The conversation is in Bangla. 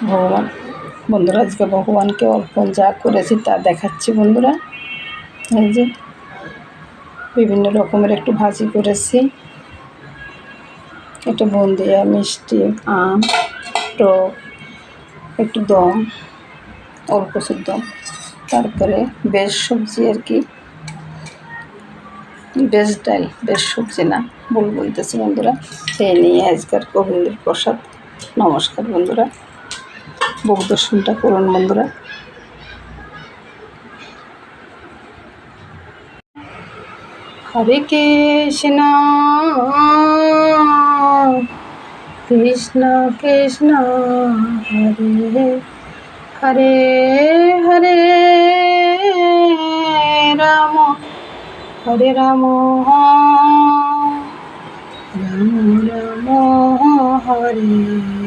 ভগবান বন্ধুরা, আজকে ভগবানকে অর্পণ যা করেছি তা দেখাচ্ছি বন্ধুরা। এই যে বিভিন্ন রকমের একটু ভাজি করেছি, একটু বুন্দিয়া, মিষ্টি, আম, টক, একটু দম, ওল কচুর দম, তারপরে বেশ সবজি আর কি, বেশ ডাল, বেশ সবজি না ভুল বলতেছি বন্ধুরা। সেই নিয়ে আজকের গোবিন্দের প্রসাদ। নমস্কার বন্ধুরা, ভোগ দর্শনটা করুন বন্ধুরা। হরে কৃষ্ণ কৃষ্ণ কৃষ্ণ হরে হরে, হরে রাম হরে রাম, রাম রাম হরে